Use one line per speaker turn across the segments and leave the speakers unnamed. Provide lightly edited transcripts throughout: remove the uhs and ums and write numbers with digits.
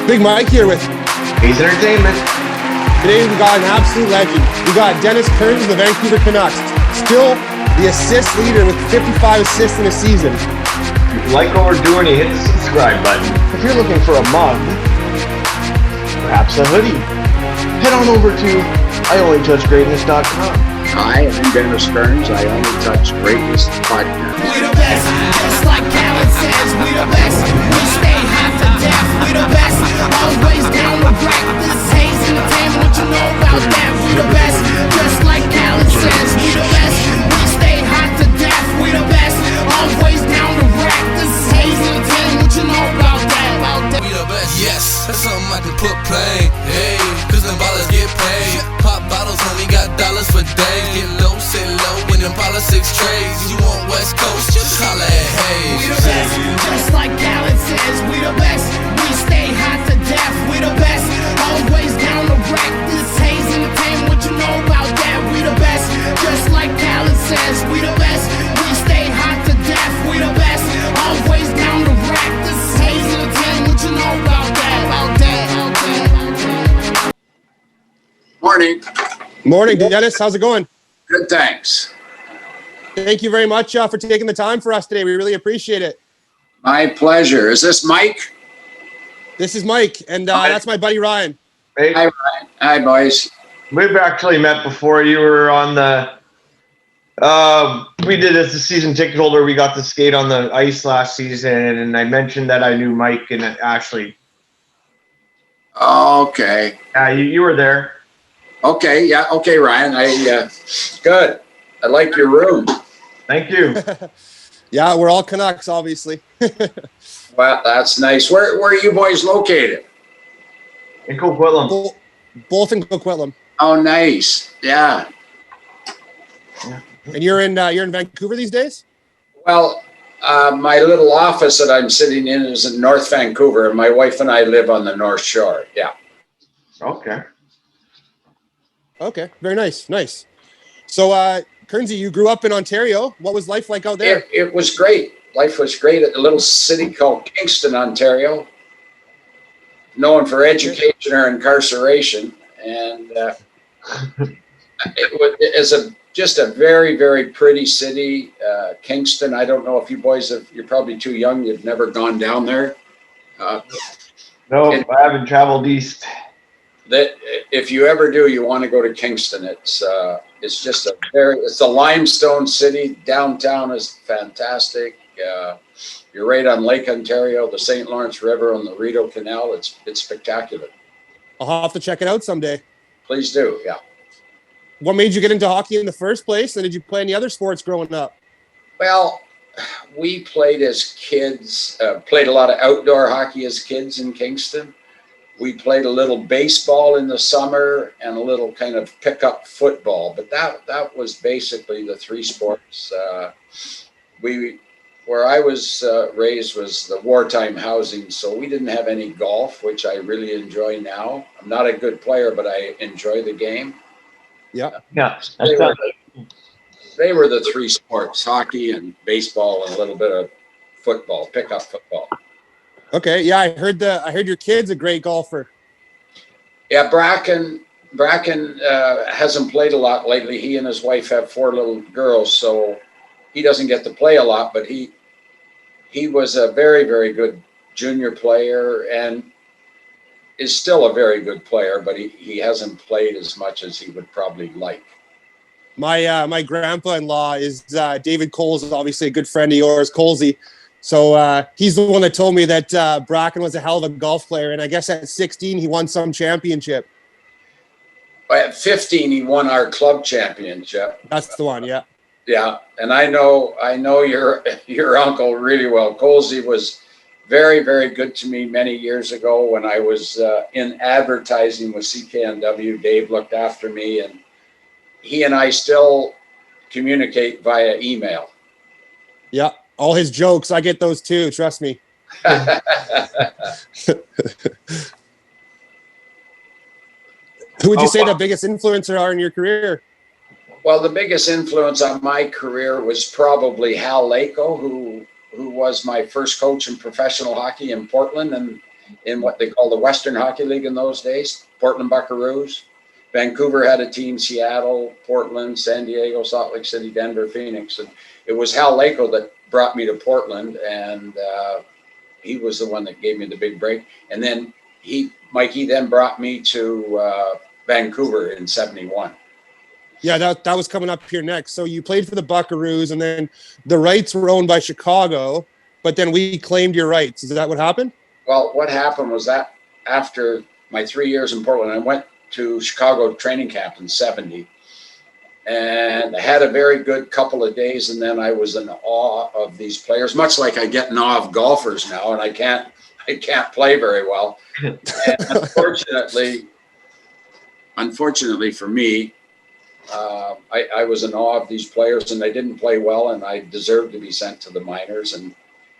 Big Mike here with
Ace Entertainment.
Today we got an absolute legend. We got Dennis Kearns of the Vancouver Canucks, still the assist leader with 55 assists in a season.
If you like what we're doing, you hit the subscribe button. If you're looking for a mug, perhaps a hoodie, head on over to IOnlyTouchGreatness.com.
Hi, I'm Dennis Kearns. I Only Touch Greatness podcast.
We the best, just like Callan says. We the best, we stay hot to death. We the best, always down to practice. Hayes Entertainment, what you know about that? We the best, just like Callan says. We the best, we stay hot to death. We the best, always down to practice. Hayes Entertainment, what you know about that?
We the best, yes, that's something I can put plain. Hey, cause them ballers get paid. Pop bottles, homie, got dollars for days. Get low, sit low, when them politics trades. You want West Coast, just holla at Hayes.
We the best, just like Callan says. We the best, we stay hot to death. We the best, always down to practice. Hayes Entertainment, what you know about that? We the best, just like Callan says. We the best, we stay hot to death. We the best, always down to practice. Hayes Entertainment, what you know about that?
Morning.
Morning, Dennis. How's it going?
Good, thanks.
Thank you very much for taking the time for us today. We really appreciate it.
My pleasure. Is this Mike?
This is Mike, and that's my buddy Ryan.
Hey,
Hi, Ryan. Hi, boys.
we've actually met before. You were on the we did as a season ticket holder. We got to skate on the ice last season, and I mentioned that I knew Mike and Ashley.
Okay.
Yeah, you were there.
Okay. Yeah. Okay, Ryan. Good. I like your room.
Thank you.
Yeah, we're all Canucks, obviously.
Well, that's nice. Where are you boys located?
In Coquitlam.
Both in Coquitlam.
Oh, nice. Yeah.
And you're in Vancouver these days?
Well, my little office that I'm sitting in is in North Vancouver, and my wife and I live on the North Shore. Yeah.
Okay.
Okay, very nice. Nice. So, Kearnsy, you grew up in Ontario. What was life like out there?
It was great. Life was great at a little city called Kingston, Ontario, known for education or incarceration. And it's just a very, very pretty city. Kingston, I don't know if you boys you're probably too young. You've never gone down there.
No, I haven't traveled east.
That if you ever do, you want to go to Kingston. It's just it's a limestone city. Downtown is fantastic. You're right on Lake Ontario, the St. Lawrence River, and the Rideau Canal. It's spectacular.
I'll have to check it out someday.
Please do. Yeah.
What made you get into hockey in the first place? And did you play any other sports growing up?
Well, we played as kids. Played a lot of outdoor hockey as kids in Kingston. We played a little baseball in the summer and a little kind of pickup football, but that was basically the three sports. Where I was raised was the wartime housing, so we didn't have any golf, which I really enjoy now. I'm not a good player, but I enjoy the game.
Yeah.
Yeah.
They were the three sports: hockey and baseball and a little bit of football, pickup football.
Okay. Yeah, I heard your kid's a great golfer.
Yeah, Bracken hasn't played a lot lately. He and his wife have 4 little girls, so he doesn't get to play a lot. But he was a very, very good junior player and is still a very good player. But he hasn't played as much as he would probably like.
My grandpa-in-law is David Coles, obviously a good friend of yours, Colesy. So he's the one that told me that Bracken was a hell of a golf player, and I guess at 16 he won some championship.
At 15, he won our club championship.
That's the one, yeah.
Yeah, and I know your uncle really well. Colesy was very, very good to me many years ago when I was in advertising with CKNW. Dave looked after me, and he and I still communicate via email.
Yeah. All his jokes, I get those too. Trust me. Who would you say the biggest influencer are in your career?
Well, the biggest influence on my career was probably Hal Lako, who was my first coach in professional hockey in Portland, and in what they call the Western Hockey League in those days, Portland Buckaroos. Vancouver had a team, Seattle, Portland, San Diego, Salt Lake City, Denver, Phoenix. And it was Hal Lako that brought me to Portland, and he was the one that gave me the big break. And then Mikey then brought me to Vancouver in 71.
Yeah, that was coming up here next. So you played for the Buckaroos, and then the rights were owned by Chicago, but then we claimed your rights. Is that what happened?
Well, what happened was that after my 3 years in Portland, I went to Chicago training camp in 70, and I had a very good couple of days, and then I was in awe of these players, much like I get in awe of golfers now, and I can't play very well. And unfortunately for me, I was in awe of these players, and they didn't play well, and I deserved to be sent to the minors, and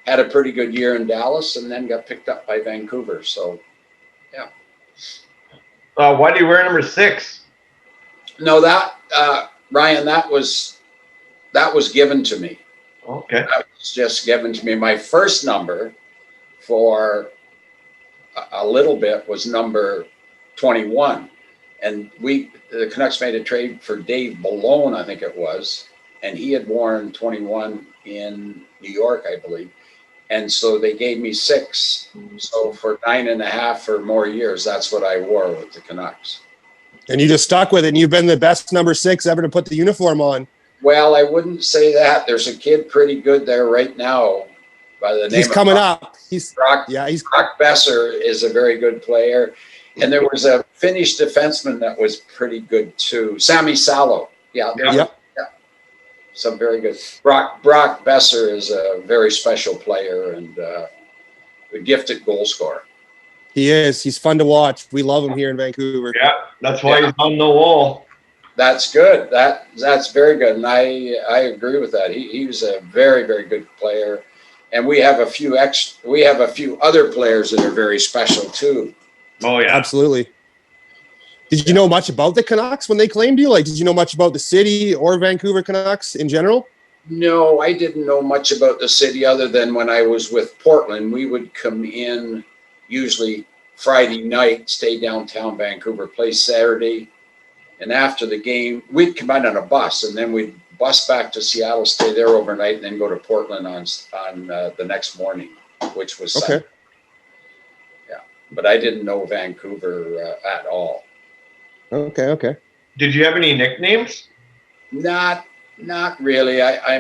had a pretty good year in Dallas, and then got picked up by Vancouver. So, yeah.
Why do you wear number 6?
No, that Ryan, that was given to me.
Okay.
That was just given to me. My first number for a little bit was number 21. And the Canucks made a trade for Dave Malone, I think it was, and he had worn 21 in New York, I believe. And so they gave me 6. So for 9.5 or more years, that's what I wore with the Canucks.
And you just stuck with it, and you've been the best number 6 ever to put the uniform on.
Well, I wouldn't say that. There's a kid pretty good there right now by the name
He's coming up.
Brock Besser is a very good player. And there was a Finnish defenseman that was pretty good too. Sami Salo. Yeah.
Yep.
Yeah. Some very good. Brock Besser is a very special player and a gifted goal scorer.
He is. He's fun to watch. We love him here in Vancouver.
Yeah, that's why he's on the wall.
That's good. That's very good. And I agree with that. He was a very, very good player. And we have a few other players that are very special too.
Oh yeah,
absolutely. Did you know much about the Canucks when they claimed you? Like, did you know much about the city or Vancouver Canucks in general?
No, I didn't know much about the city other than when I was with Portland. We would come in usually Friday night, stay downtown Vancouver, play Saturday. And after the game, we'd come out on a bus, and then we'd bus back to Seattle, stay there overnight, and then go to Portland on the next morning, which was Sunday.
Okay.
But I didn't know Vancouver at all.
Okay.
Did you have any nicknames?
Not really. I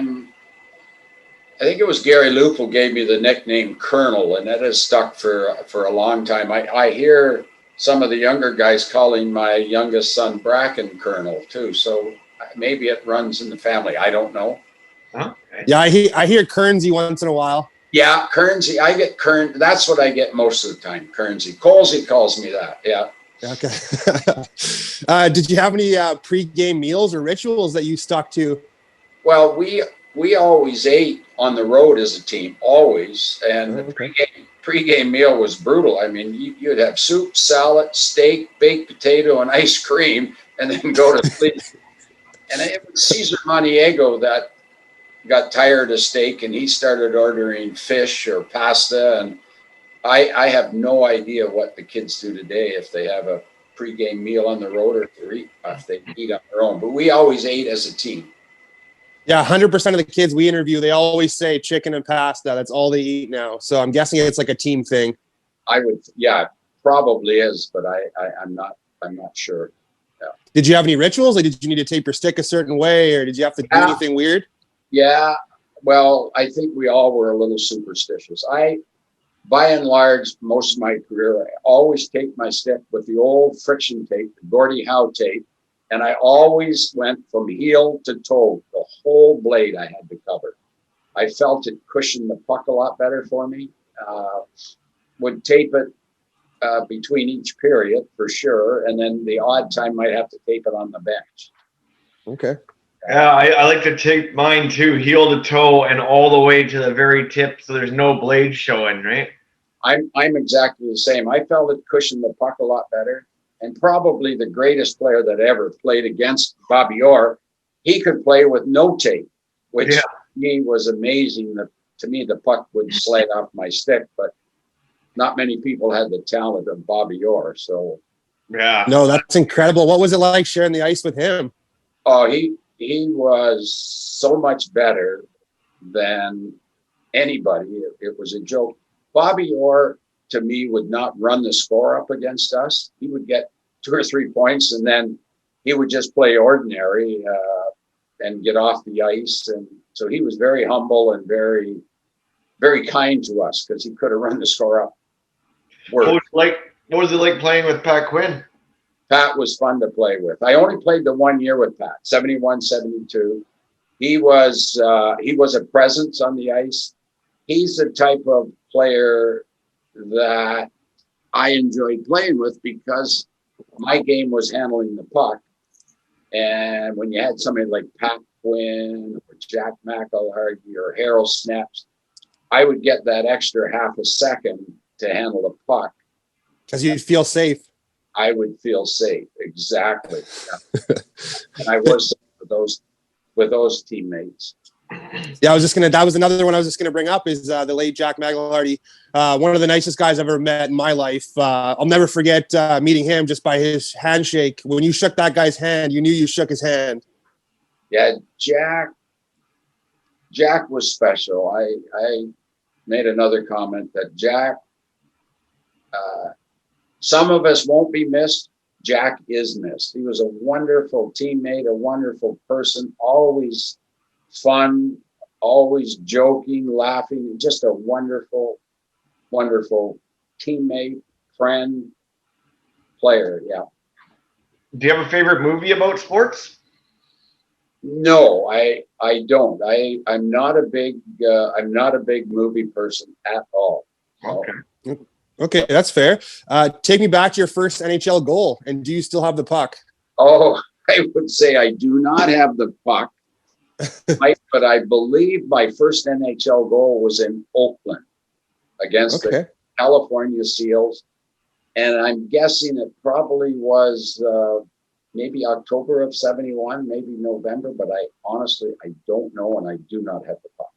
think it was Gary Loop who gave me the nickname Colonel, and that has stuck for a long time. I hear some of the younger guys calling my youngest son Bracken Colonel too. So maybe it runs in the family. I don't know.
Okay.
Yeah, I hear Kearnsy once in a while.
Yeah, Kearnsy. I get Kearns. That's what I get most of the time. Kearnsy. Colesy calls me that. Yeah.
Okay. Did you have any pre-game meals or rituals that you stuck to?
Well, we always ate on the road as a team, always. And the pre-game meal was brutal. I mean, you'd have soup, salad, steak, baked potato, and ice cream, and then go to sleep. And it was Cesar Maniego that got tired of steak, and he started ordering fish or pasta. And I have no idea what the kids do today, if they have a pregame meal on the road or if they eat on their own. But we always ate as a team.
Yeah, 100% of the kids we interview, they always say chicken and pasta. That's all they eat now. So I'm guessing it's like a team thing.
Probably is, but I'm not sure. Yeah.
Did you have any rituals? Like, did you need to tape your stick a certain way, or did you have to do anything weird?
Yeah, well, I think we all were a little superstitious. By and large, most of my career, I always taped my stick with the old friction tape, the Gordie Howe tape, and I always went from heel to toe. The whole blade I had to cover. I felt it cushioned the puck a lot better for me. Would tape it between each period for sure, and then the odd time might have to tape it on the bench.
Okay.
Yeah, I like to tape mine too, heel to toe and all the way to the very tip, so there's no blade showing, right?
I'm exactly the same. I felt it cushioned the puck a lot better. And probably the greatest player that ever played against Bobby Orr, he could play with no tape, which to me was amazing. To me, the puck would slide off my stick. But not many people had the talent of Bobby Orr. So,
Yeah.
No, that's incredible. What was it like sharing the ice with him?
oh, he was so much better than anybody. It was a joke. Bobby Orr, to me, would not run the score up against us. He would get 2 or 3 points, and then he would just play ordinary and get off the ice. And so he was very humble and very, very kind to us because he could have run the score up.
What was it like playing with Pat Quinn?
Pat was fun to play with. I only played the 1 year with Pat, 71, 72. He was a presence on the ice. He's the type of player that I enjoyed playing with because my game was handling the puck. And when you had somebody like Pat Quinn or Jack McElhargy or Harold Snaps, I would get that extra half a second to handle the puck.
Because you'd feel safe.
I would feel safe. Exactly. Yeah. And I was with those teammates.
Yeah, that was another one I was just gonna bring up is the late Jack McElhargy, one of the nicest guys I've ever met in my life. I'll never forget meeting him just by his handshake. When you shook that guy's hand, you knew you shook his hand.
Yeah, Jack was special. I made another comment that Jack, some of us won't be missed. Jack is missed. He was a wonderful teammate, a wonderful person, always fun, always joking, laughing, just a wonderful, wonderful teammate, friend, player. Yeah.
Do you have a favorite movie about sports?
No, I don't. I'm not a big movie person at all.
Okay.
Okay, that's fair. Take me back to your first NHL goal, and do you still have the puck?
Oh, I would say I do not have the puck, but I believe my first NHL goal was in Oakland against the California Seals, and I'm guessing it probably was maybe October of 71, maybe November, but I don't know, and I do not have the puck.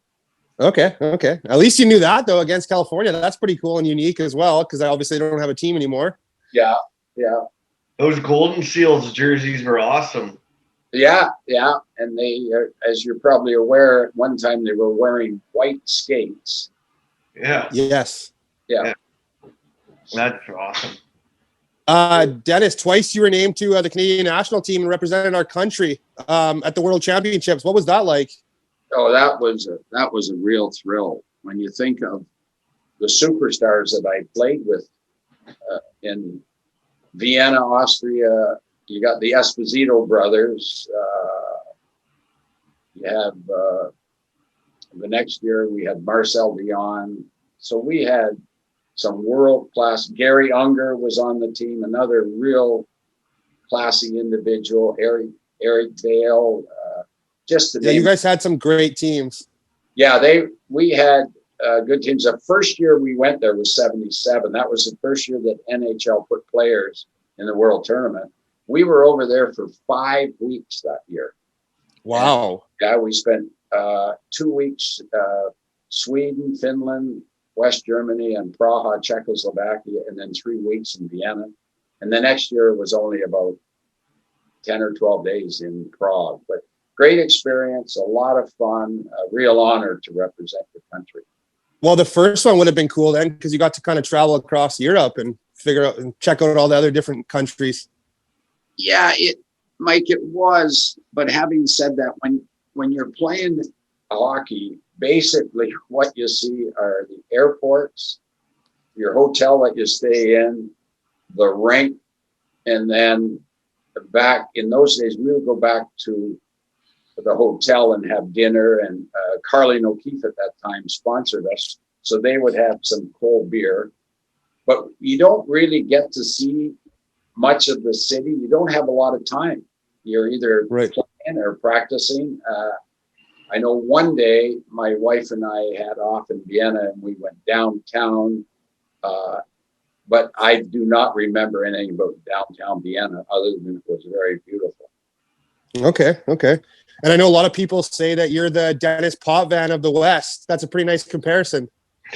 Okay. At least you knew that, though, against California. That's pretty cool and unique as well, because I obviously don't have a team anymore.
Yeah.
Those Golden Seals jerseys were awesome.
Yeah. And they, as you're probably aware, at one time they were wearing white skates.
Yeah.
Yes.
Yeah.
That's awesome.
Dennis, twice you were named to the Canadian national team and represented our country at the World Championships. What was that like?
Oh, that was a real thrill when you think of the superstars that I played with in Vienna, Austria. You got the Esposito brothers. You have the next year we had Marcel Dion. So we had some world class. Gary Unger was on the team, another real classy individual. Eric Dale.
You guys had some great teams.
Yeah, we had good teams. The first year we went there was 77. That was the first year that NHL put players in the World Tournament. We were over there for 5 weeks that year.
Wow.
And, we spent 2 weeks Sweden, Finland, West Germany, and Praha, Czechoslovakia, and then 3 weeks in Vienna. And the next year was only about 10 or 12 days in Prague. But great experience, a lot of fun, a real honor to represent the country.
Well, the first one would have been cool then because you got to kind of travel across Europe and figure out and check out all the other different countries.
Yeah, Mike, it was. But having said that, when you're playing hockey, basically what you see are the airports, your hotel that you stay in, the rink, and then back in those days, we would go back to the hotel and have dinner, and Carling O'Keefe at that time sponsored us, so they would have some cold beer. But you don't really get to see much of the city. You don't have a lot of time. You're either playing or practicing. I know one day my wife and I had off in Vienna and we went downtown, but I do not remember anything about downtown Vienna other than it was very beautiful.
Okay. And I know a lot of people say that you're the Dennis Potvin of the West. That's a pretty nice comparison.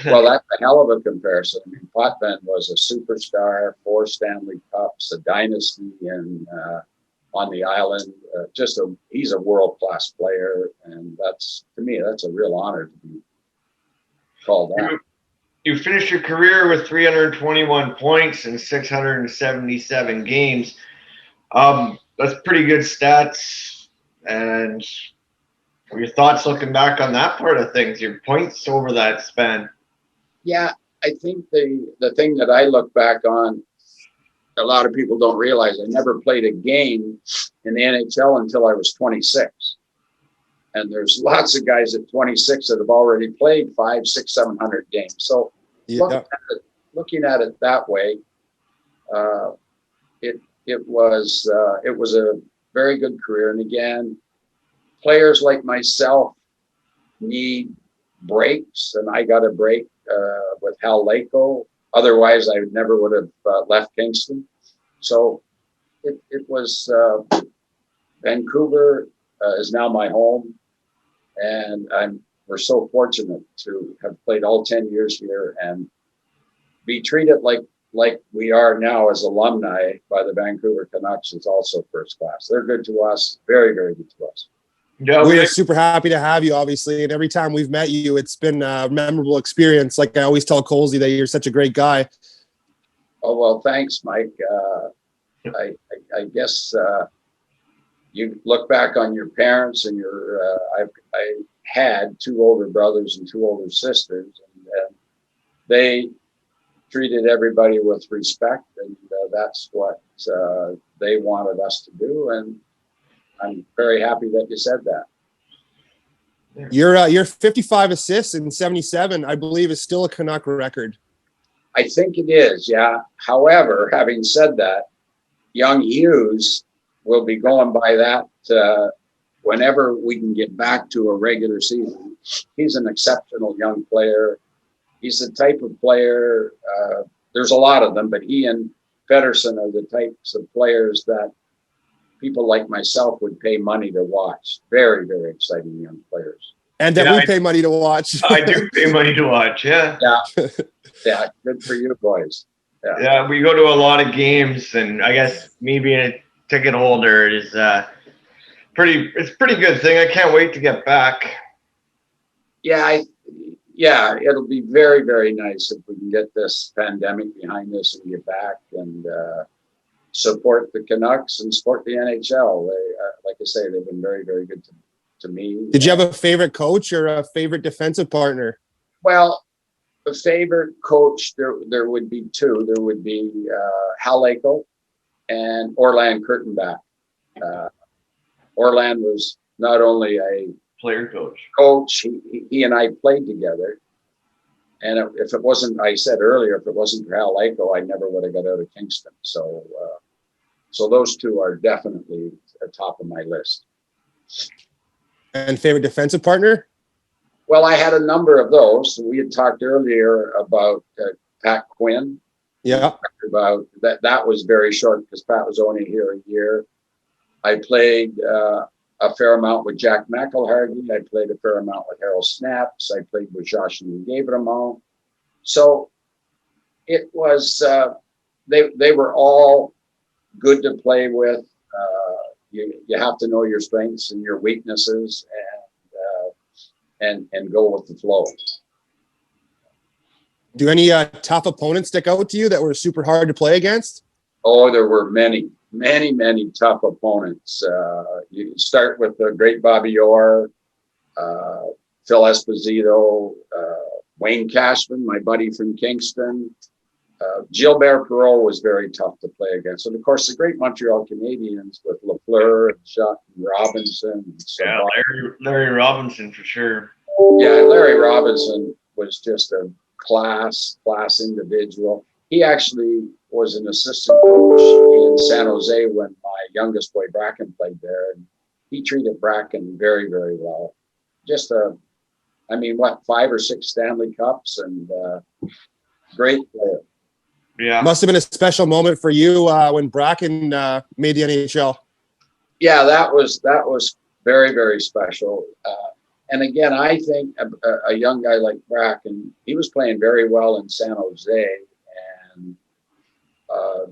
Well, that's a hell of a comparison. I mean, Potvin was a superstar, 4 Stanley Cups, a dynasty, and on the island, he's a world-class player, and to me, that's a real honor to be called that.
You finished your career with 321 points in 677 games. That's pretty good stats. And your thoughts looking back on that part of things, your points over that span?
Yeah, I think the thing that I look back on, a lot of people don't realize I never played a game in the NHL until I was 26. And there's lots of guys at 26 that have already played 500, 600, 700 games. So looking at it that way, it was a very good career. And again, players like myself need breaks, and I got a break with Hal Lako. Otherwise, I never would have left Kingston. So it was Vancouver is now my home, and we're so fortunate to have played all 10 years here and be treated like we are now as alumni by the Vancouver Canucks is also first class. They're good to us, very, very good to us.
Yeah, we're super happy to have you, obviously. And every time we've met you, it's been a memorable experience. Like I always tell Colsey that you're such a great guy.
Oh, well, thanks, Mike. I guess you look back on your parents and I had 2 older brothers and 2 older sisters, and they treated everybody with respect, and that's what they wanted us to do. And I'm very happy that you said that.
Your 55 assists in 77, I believe, is still a Canuck record.
I think it is, yeah. However, having said that, young Hughes will be going by that whenever we can get back to a regular season. He's an exceptional young player. He's the type of player, there's a lot of them, but he and Pedersen are the types of players that people like myself would pay money to watch. Very, very exciting young players.
And that we pay money to watch.
I do pay money to watch, yeah.
Yeah, good for you boys.
Yeah, we go to a lot of games, and I guess me being a ticket holder is it's a pretty good thing. I can't wait to get back.
Yeah, it'll be very, very nice if we can get this pandemic behind us and get back and support the Canucks and support the NHL. Like I say, they've been very, very good to me.
Did you have a favorite coach or a favorite defensive partner?
Well, a favorite coach, there would be 2. There would be Hal Lako and Orland Kurtenbach. Orland was not only a
player
coach, he and I played together. And if it wasn't, I said earlier, if it wasn't for Hal Lako, I never would have got out of Kingston. So those 2 are definitely at the top of my list.
And favorite defensive partner?
Well, I had a number of those. We had talked earlier about Pat Quinn.
Yeah.
About that was very short because Pat was only here a year. I played a fair amount with Jack McElhargy. I played a fair amount with Harold Snaps. I played with Josh and Gabriel. So it was they were all good to play with. You have to know your strengths and your weaknesses and go with the flow.
Do any tough opponents stick out to you that were super hard to play against?
Oh, there were many tough opponents. You start with the great Bobby Orr, Phil Esposito, Wayne Cashman, my buddy from Kingston. Gilbert Perreault was very tough to play against. And of course, the great Montreal Canadiens with Lafleur and Shutt and Robinson. And
Larry Robinson for sure.
Yeah, Larry Robinson was just a class individual. He actually was an assistant coach in San Jose when my youngest boy Bracken played there, and he treated Bracken very, very well. Just 5 or 6 Stanley Cups and great player.
Yeah,
must have been a special moment for you when Bracken made the NHL.
Yeah, that was very, very special. And again, I think a young guy like Bracken, he was playing very well in San Jose, and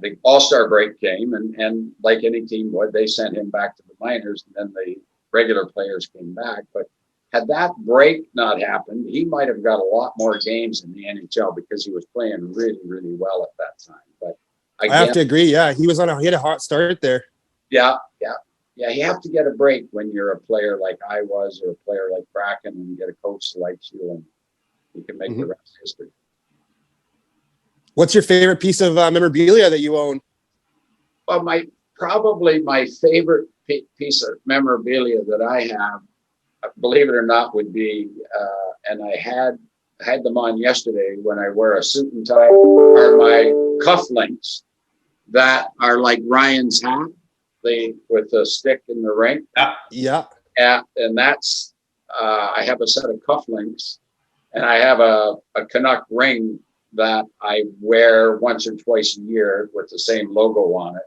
the All-Star break came, and like any team would, they sent him back to the minors, and then the regular players came back. But had that break not happened, he might have got a lot more games in the NHL because he was playing really, really well at that time. But again,
I have to agree. Yeah, he had a hot start there.
Yeah. You have to get a break when you're a player like I was, or a player like Bracken, and you get a coach that likes you, and you can make the rest history.
What's your favorite piece of memorabilia that you own?
Well, probably my favorite piece of memorabilia that I have, believe it or not, would be, and I had them on yesterday when I wear a suit and tie, are my cufflinks that are like Ryan's hat. With a stick in the ring.
Yeah.
And that's, I have a set of cufflinks, and I have a Canuck ring that I wear once or twice a year with the same logo on it.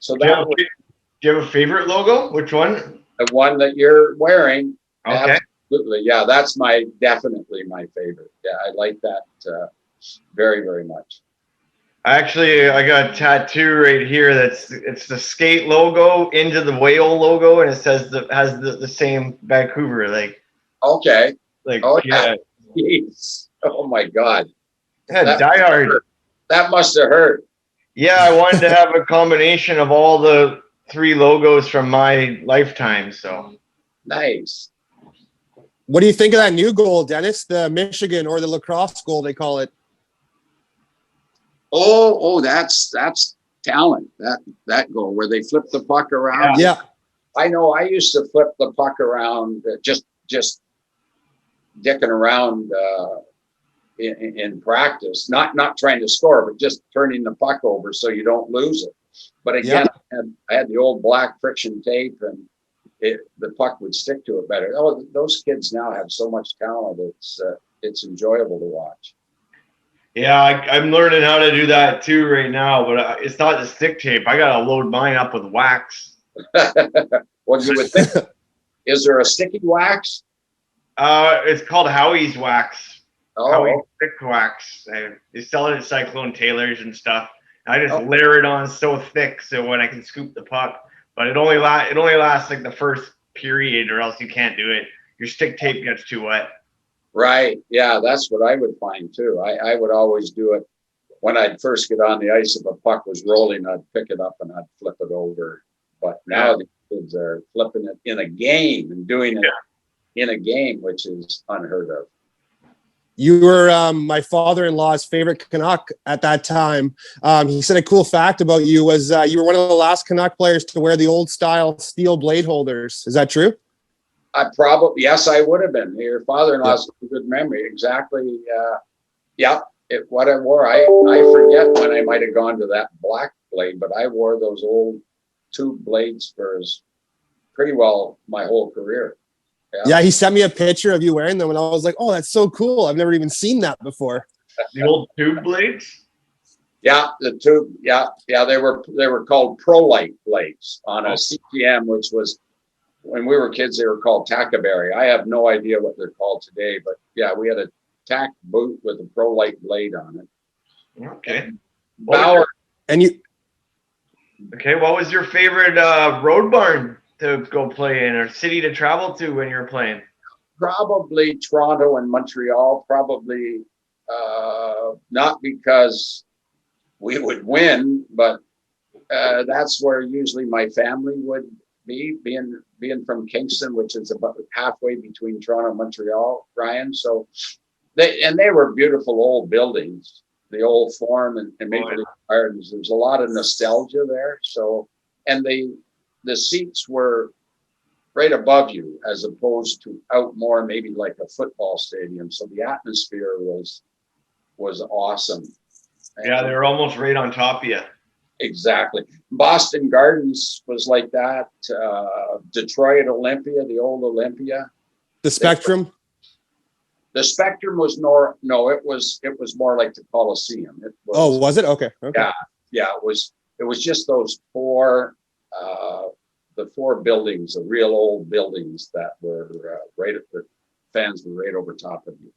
So
do you have a favorite logo? Which one?
The one that you're wearing.
Okay.
Absolutely. Yeah, that's definitely my favorite. Yeah, I like that very, very much.
I got a tattoo right here it's the skate logo into the whale logo, and it says has the same Vancouver
Okay.
Yeah.
Jeez. Oh my God.
Yeah, diehard.
That must have hurt.
Yeah, I wanted to have a combination of all the 3 logos from my lifetime. So
nice.
What do you think of that new goal, Dennis? The Michigan, or the lacrosse goal, they call it.
Oh, that's talent. That goal where they flip the puck around.
Yeah.
I know. I used to flip the puck around, just dicking around in practice, not trying to score, but just turning the puck over so you don't lose it. But again, I had the old black friction tape, and the puck would stick to it better. Oh, those kids now have so much talent. It's enjoyable to watch.
Yeah, I'm learning how to do that too right now, but it's not the stick tape. I gotta load mine up with wax.
Well, you would think. Is there a sticky wax?
It's called Howie's wax.
Oh,
Howie's stick wax. They sell it at Cyclone Tailors and stuff. I just layer it on so thick so when I can scoop the puck. But it only lasts like the first period, or else you can't do it. Your stick tape gets too wet.
right. Yeah, that's what I would find too. I would always do it when I'd first get on the ice. If a puck was rolling, I'd pick it up and I'd flip it over. But now the kids are flipping it in a game and doing it in a game, which is unheard of.
You were my father-in-law's favorite Canuck at that time. He said a cool fact about you was you were one of the last Canuck players to wear the old style steel blade holders. Is that true?
Yes, I would have been. Your father-in-law's a good memory. Exactly. What I wore, I forget when I might have gone to that black blade, but I wore those old tube blades for pretty well my whole career.
Yeah, he sent me a picture of you wearing them, and I was like, "Oh, that's so cool! I've never even seen that before."
The old tube blades.
Yeah, the tube. Yeah. They were called ProLite blades on a CTM, which was when we were kids. They were called Tackaberry. I have no idea what they're called today, but yeah, we had a tack boot with a ProLite blade on it.
Okay.
Bauer.
Okay, what was your favorite road barn to go play in, or city to travel to when you were playing?
Probably Toronto and Montreal. Probably not because we would win, but that's where usually my family would be, being from Kingston, which is about halfway between Toronto and Montreal, Ryan. So they were beautiful old buildings, the old Forum and Maple Leaf Gardens. There's a lot of nostalgia there. So, and the seats were right above you, as opposed to out more, maybe like a football stadium. So the atmosphere was awesome.
Yeah, they were almost right on top of you.
Exactly. Boston Gardens was like that. Detroit Olympia, the old Olympia.
The Spectrum.
The Spectrum was it was more like the Coliseum.
Was it? Okay.
Yeah. It was just those four the 4 buildings, the real old buildings that were right at the fans were right over top of you.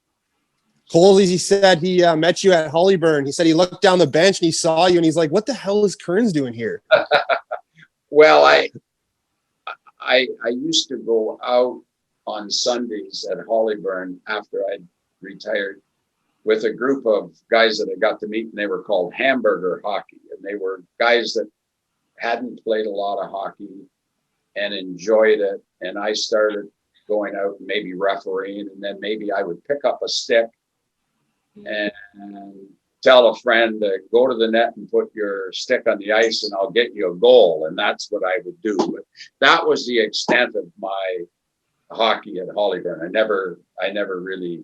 Colsey, he said he met you at Hollyburn. He said he looked down the bench and he saw you and he's like, what the hell is Kearns doing here?
Well, I used to go out on Sundays at Hollyburn after I'd retired with a group of guys that I got to meet, and they were called hamburger hockey. And they were guys that hadn't played a lot of hockey and enjoyed it. And I started going out and maybe refereeing, and then maybe I would pick up a stick and tell a friend to go to the net and put your stick on the ice and I'll get you a goal. And that's what I would do. But that was the extent of my hockey at Hollyburn. I never really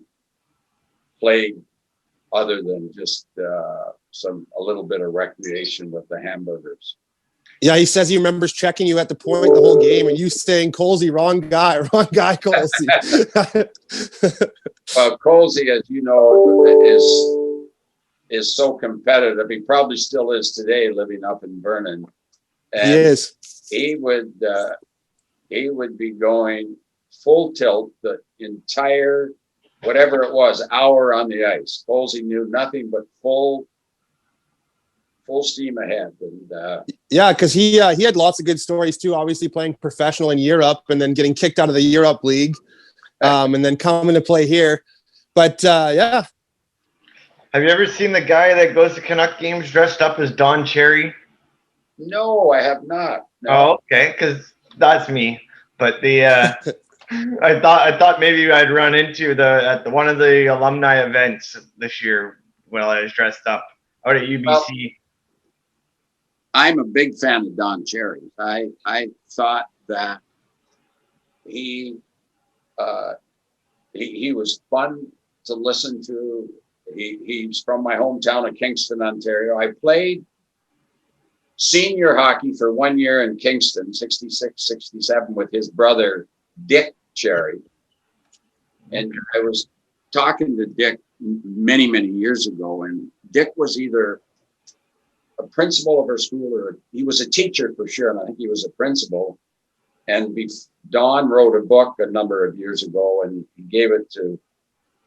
played other than just a little bit of recreation with the hamburgers. Yeah,
he says he remembers checking you at the point the whole game and you saying, Colsey, wrong guy, Colsey.
Colsey, as you know, is so competitive. He probably still is today, living up in Vernon. And
he is.
He would be going full tilt the entire, whatever it was, hour on the ice. Colsey knew nothing but full steam ahead. And
yeah, because he had lots of good stories too. Obviously, playing professional in Europe and then getting kicked out of the Europe League, and then coming to play here. But yeah.
Have you ever seen the guy that goes to Canuck games dressed up as Don Cherry?
No, I have not. No.
Oh, okay, because that's me. But I thought maybe I'd run into at one of the alumni events this year while I was dressed up out at UBC. Well,
I'm a big fan of Don Cherry. I thought that he was fun to listen to. He's from my hometown of Kingston, Ontario. I played senior hockey for 1 year in Kingston, 66, 67, with his brother, Dick Cherry. And I was talking to Dick many, many years ago, and Dick was either a principal of our school or he was a teacher for sure, and I think he was a principal. And Don wrote a book a number of years ago, and he gave it to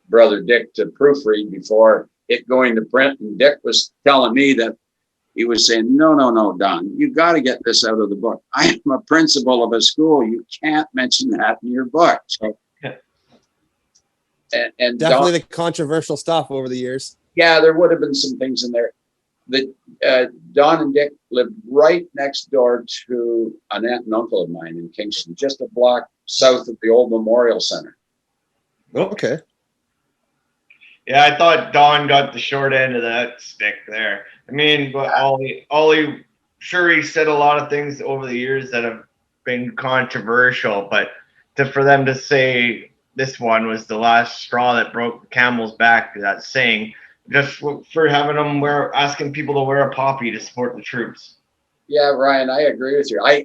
brother Dick to proofread before it going to print. And Dick was telling me that he was saying, no, Don, you got to get this out of the book. I am a principal of a school. You can't mention that in your book. So, and
definitely
Don,
the controversial stuff over the years.
Yeah, there would have been some things in there. Don and Dick lived right next door to an aunt and uncle of mine in Kingston, just a block south of the old Memorial Center.
Okay.
Yeah, I thought Don got the short end of that stick there. I mean, but Ollie, sure, he said a lot of things over the years that have been controversial, but for them to say this one was the last straw that broke the camel's back, that saying, just for having them asking people to wear a poppy to support the troops.
Yeah, Ryan, I agree with you. I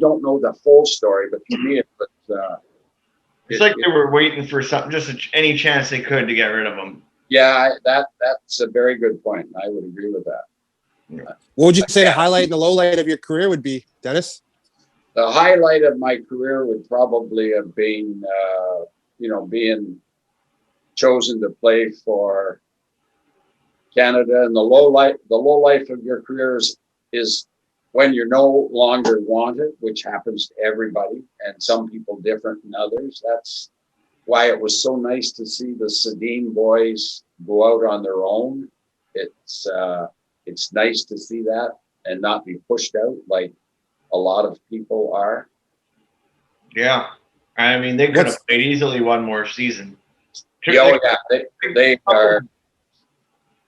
don't know the full story, but to me, it was.
It's like they were waiting for something, just any chance they could to get rid of him.
Yeah, that's a very good point. I would agree with that.
What would you say the highlight and the low light of your career would be, Dennis?
The highlight of my career would probably have been, being chosen to play for Canada. And the low life of your career is when you're no longer wanted, which happens to everybody, and some people different than others. That's why it was so nice to see the Sedin boys go out on their own. It's nice to see that and not be pushed out like a lot of people are.
Yeah, I mean they could have played easily one more season.
Yeah, they are.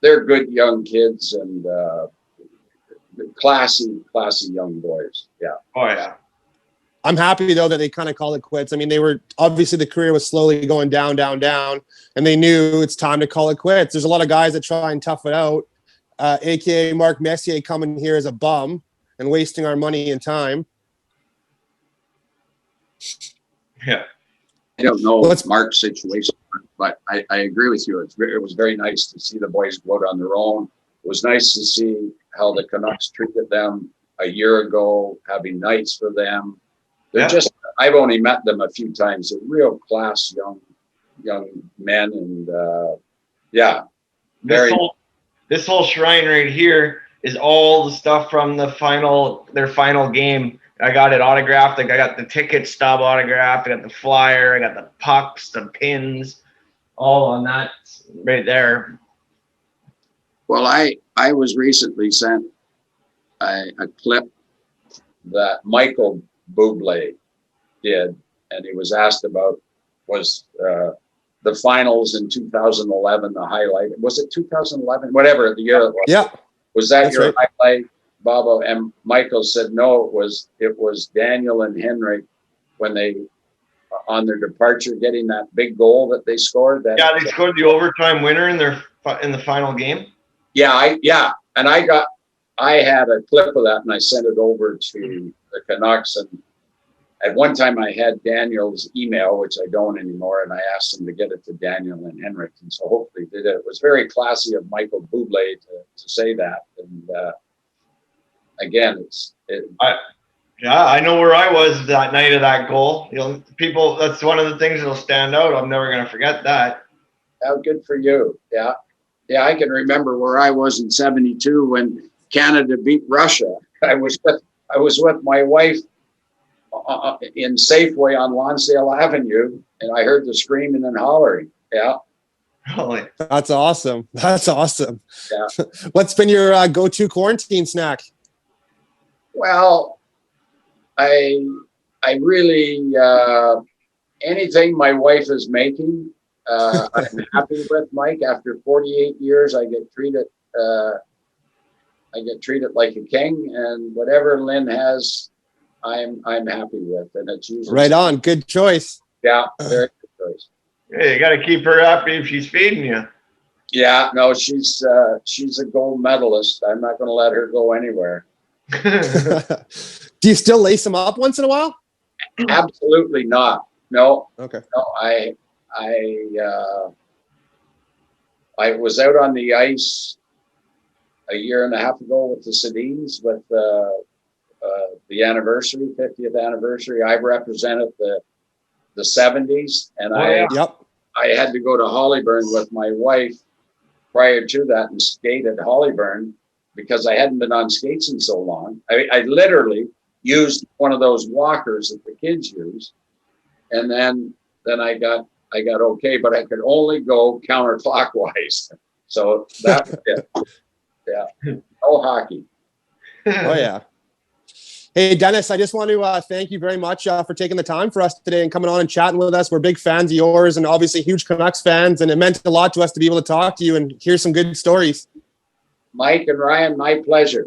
They're good young kids and classy young boys. Yeah.
Oh yeah.
I'm happy though that they kind of called it quits. I mean, they were obviously the career was slowly going down, and they knew it's time to call it quits. There's a lot of guys that try and tough it out, aka Mark Messier coming here as a bum and wasting our money and time.
Yeah.
I don't know Mark's situation, but I agree with you. It was very nice to see the boys go out on their own. It was nice to see how the Canucks treated them a year ago, having nights for them. They're just, I've only met them a few times. They're real class young men, and
this whole shrine right here is all the stuff from their final game. I got it autographed. Like I got the ticket stub autographed. I got the flyer. I got the pucks, the pins, all on that right there.
Well, I was recently sent a clip that Michael Bublé did, and he was asked about the finals in 2011, the highlight. Was it 2011? Whatever the year it was.
Yeah.
Was that your
right.
highlight, Bobo? And Michael said, no, it was Daniel and Henrik when they, on their departure, getting that big goal that they scored.
They scored the overtime winner in the final game.
Yeah, and I had a clip of that, and I sent it over to the Canucks. And at one time, I had Daniel's email, which I don't anymore, and I asked him to get it to Daniel and Henrik, and so hopefully they did it. It was very classy of Michael Bublé to say that. And again,
I know where I was that night of that goal. People, that's one of the things that'll stand out. I'm never going to forget that.
How good for you. Yeah, I can remember where I was in '72 when Canada beat Russia. I was with my wife in Safeway on Lonsdale Avenue, and I heard the screaming and hollering. Yeah.
Holy.
That's awesome.
Yeah.
What's been your go-to quarantine snack?
Well, I really anything my wife is making, I'm happy with, Mike. After 48 years, I get treated like a king, and whatever Lynn has, I'm happy with, and it's usually
Right on. Good choice.
Yeah, very good choice.
Hey, you got to keep her happy if she's feeding you.
Yeah, no, she's a gold medalist. I'm not going to let her go anywhere.
Do you still lace them up once in a while?
Absolutely not. No.
Okay.
No, I was out on the ice a year and a half ago with the Sedins with the anniversary, 50th anniversary. I represented the 70s, and I had to go to Hollyburn with my wife prior to that and skate at Hollyburn because I hadn't been on skates in so long. I literally used one of those walkers that the kids use, and then I got okay, but I could only go counterclockwise. So that was it. Yeah, no hockey.
Oh yeah. Hey, Dennis, I just want to thank you very much for taking the time for us today and coming on and chatting with us. We're big fans of yours and obviously huge Canucks fans, and it meant a lot to us to be able to talk to you and hear some good stories.
Mike and Ryan, my pleasure.